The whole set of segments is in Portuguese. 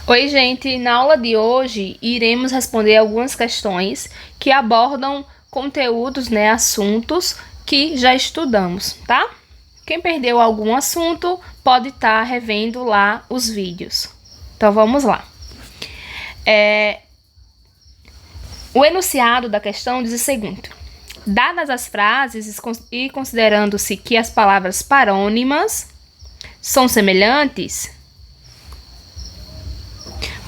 Oi, gente! Na aula de hoje iremos responder algumas questões que abordam conteúdos, assuntos que já estudamos, tá? Quem perdeu algum assunto pode estar revendo lá os vídeos. Então vamos lá. O enunciado da questão diz o seguinte: dadas as frases e considerando-se que as palavras parônimas são semelhantes,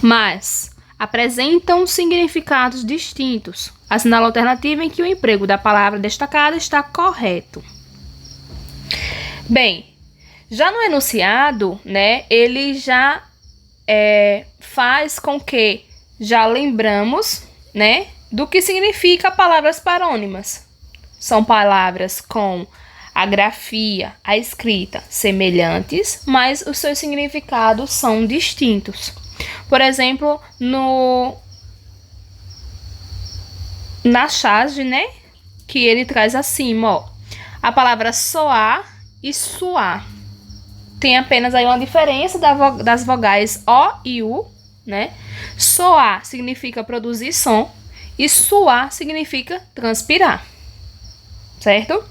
mas apresentam significados distintos, assinala a alternativa em que o emprego da palavra destacada está correto. Bem, já no enunciado, ele já faz com que já lembramos, do que significa palavras parônimas. São palavras com a grafia, a escrita semelhantes, mas os seus significados são distintos. Por exemplo, na charge, que ele traz acima, ó, a palavra soar e suar. Tem apenas aí uma diferença das vogais O e U, Soar significa produzir som e suar significa transpirar, certo?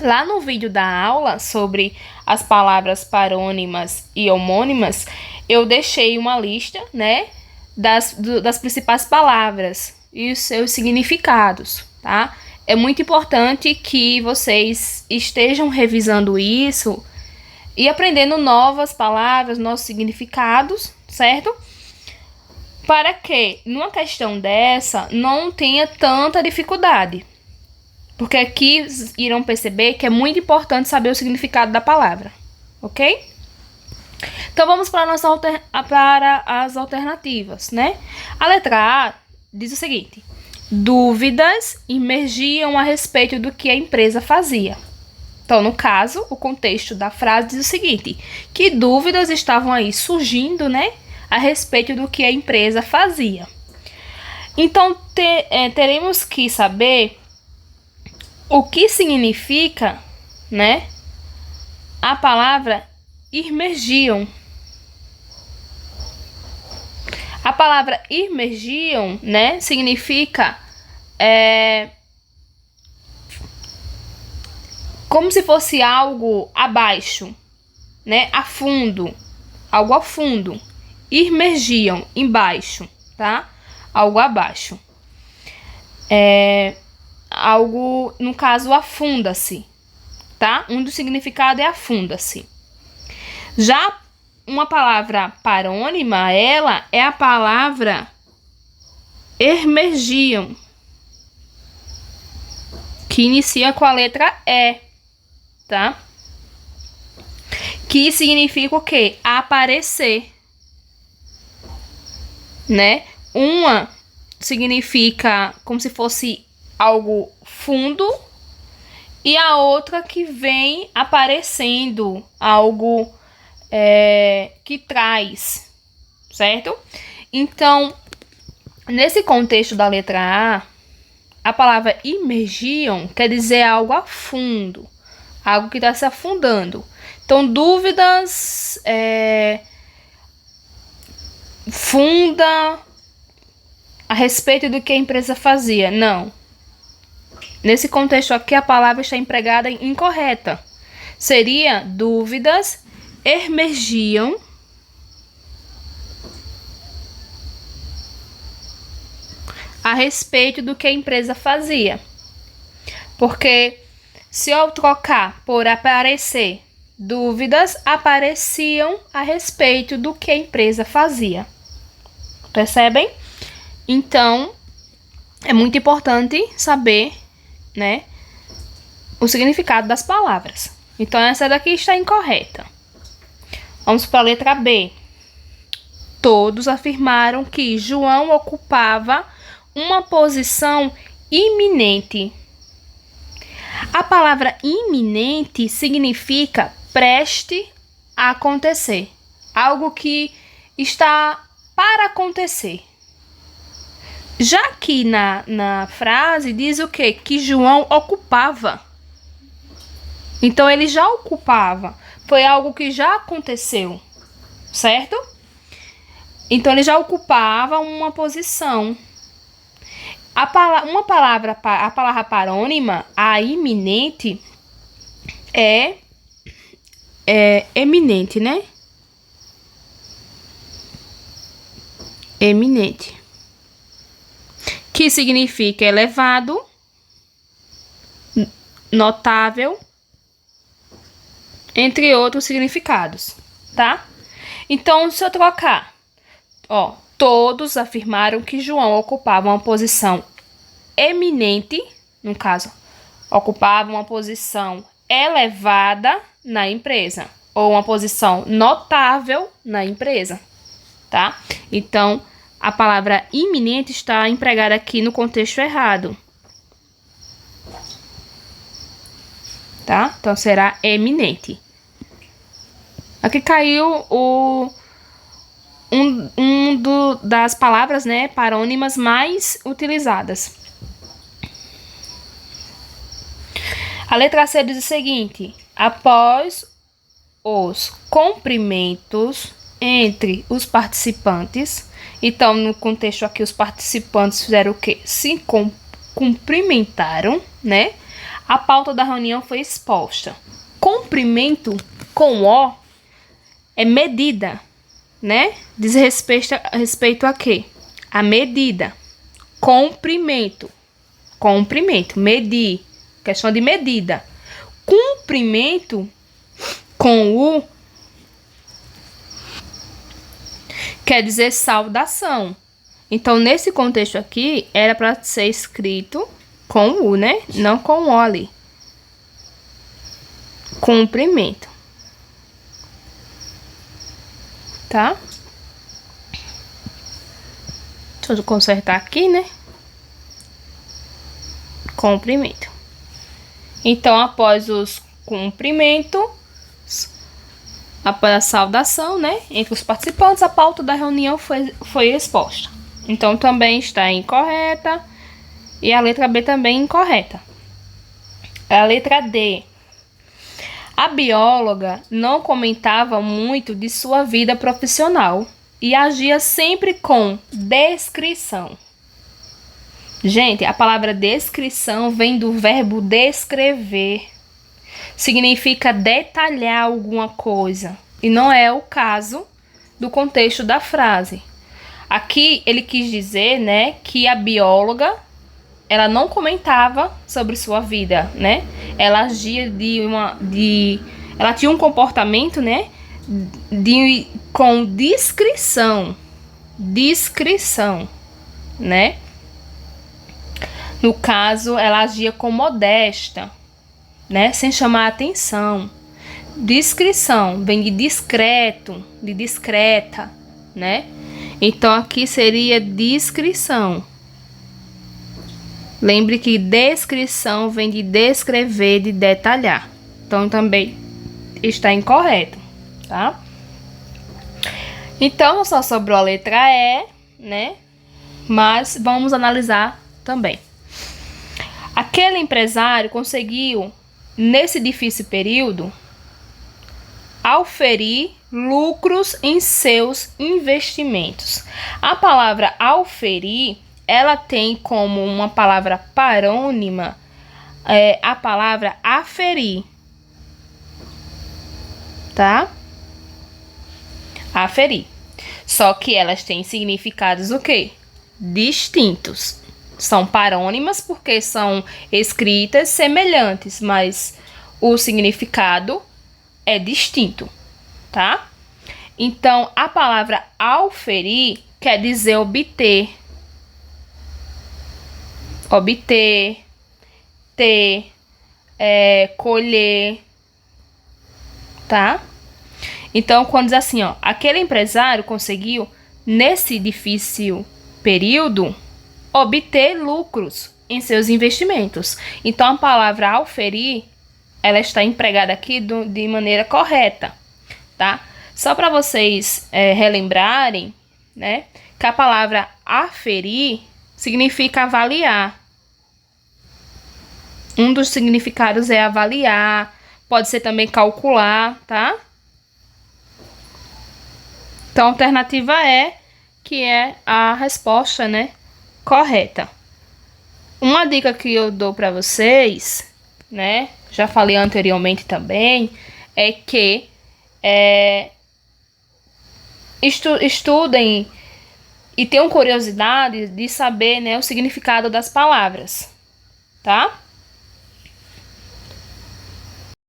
Lá no vídeo da aula sobre as palavras parônimas e homônimas, eu deixei uma lista, das principais palavras e os seus significados, tá? É muito importante que vocês estejam revisando isso e aprendendo novas palavras, novos significados, certo? Para que, numa questão dessa, não tenha tanta dificuldade. Porque aqui irão perceber que é muito importante saber o significado da palavra, ok? Então vamos para as alternativas, A letra A diz o seguinte: dúvidas emergiam a respeito do que a empresa fazia. Então, no caso, o contexto da frase diz o seguinte: que dúvidas estavam aí surgindo, a respeito do que a empresa fazia. Então, teremos que saber o que significa, a palavra emergiam. A palavra emergiam, significa como se fosse algo abaixo, a fundo, algo a fundo. Emergiam, embaixo, tá? Algo abaixo. Algo, no caso, afunda-se, tá? Um dos significados é afunda-se. Já uma palavra parônima, ela é a palavra emergiam, que inicia com a letra E, tá? Que significa o quê? Aparecer, Uma significa como se fosse algo fundo e a outra que vem aparecendo, algo que traz, certo? Então, nesse contexto da letra A palavra emergiam quer dizer algo a fundo, algo que está se afundando. Então, dúvidas, funda a respeito do que a empresa fazia. Não. Nesse contexto aqui, a palavra está empregada incorreta. Seria dúvidas emergiam a respeito do que a empresa fazia. Porque se eu trocar por aparecer, dúvidas apareciam a respeito do que a empresa fazia. Percebem? Então, é muito importante saber, o significado das palavras. Então, essa daqui está incorreta. Vamos para a letra B. Todos afirmaram que João ocupava uma posição iminente. A palavra iminente significa preste a acontecer. Algo que está para acontecer. Já que na frase diz o quê? Que João ocupava. Então, ele já ocupava. Foi algo que já aconteceu, certo? Então, ele já ocupava uma posição. A palavra parônima, a iminente, é eminente, né? Eminente. Que significa elevado, notável, entre outros significados, tá? Então, se eu trocar, ó, todos afirmaram que João ocupava uma posição eminente, no caso, ocupava uma posição elevada na empresa, ou uma posição notável na empresa, tá? Então, a palavra iminente está empregada aqui no contexto errado, tá? Então, será eminente. Aqui caiu das palavras, né, parônimas mais utilizadas. A letra C diz o seguinte: após os cumprimentos entre os participantes. Então, no contexto aqui, os participantes fizeram o quê? Se cumprimentaram, né? A pauta da reunião foi exposta. Cumprimento com O é medida, né? Diz respeito a quê? A medida. Cumprimento. Cumprimento. Medir. Questão de medida. Cumprimento com U quer dizer saudação. Então, nesse contexto aqui, era para ser escrito com U, né? Não com O ali. Cumprimento. Tá? Deixa eu consertar aqui, né? Cumprimento. Então, após os cumprimentos, após a saudação, né, entre os participantes, a pauta da reunião foi exposta. Então, também está incorreta. E a letra B também incorreta. A letra D. A bióloga não comentava muito de sua vida profissional e agia sempre com descrição. Gente, a palavra descrição vem do verbo descrever. Significa detalhar alguma coisa. E não é o caso do contexto da frase. Aqui ele quis dizer, né, que a bióloga, ela não comentava sobre sua vida, né? Ela agia ela tinha um comportamento, né, com discrição, né? No caso, ela agia com modéstia, né, sem chamar a atenção. Discrição vem de discreto, de discreta, né? Então aqui seria discrição. Lembre que descrição vem de descrever, de detalhar. Então também está incorreto, tá? Então só sobrou a letra E, né? Mas vamos analisar também. Aquele empresário conseguiu, nesse difícil período, auferir lucros em seus investimentos. A palavra auferir, ela tem como uma palavra parônima a palavra aferir, tá? Aferir. Só que elas têm significados o quê? Distintos. São parônimas porque são escritas semelhantes, mas o significado é distinto, tá? Então, a palavra auferir quer dizer obter. Obter, ter, colher, tá? Então, quando diz assim, ó, aquele empresário conseguiu, nesse difícil período, obter lucros em seus investimentos. Então, a palavra auferir, ela está empregada aqui de maneira correta, tá? Só para vocês relembrarem, né, que a palavra aferir significa avaliar. Um dos significados é avaliar, pode ser também calcular, tá? Então, a alternativa é que é a resposta, né, correta. Uma dica que eu dou para vocês, né, já falei anteriormente também, é que estudem e tenham curiosidade de saber, né, o significado das palavras, tá?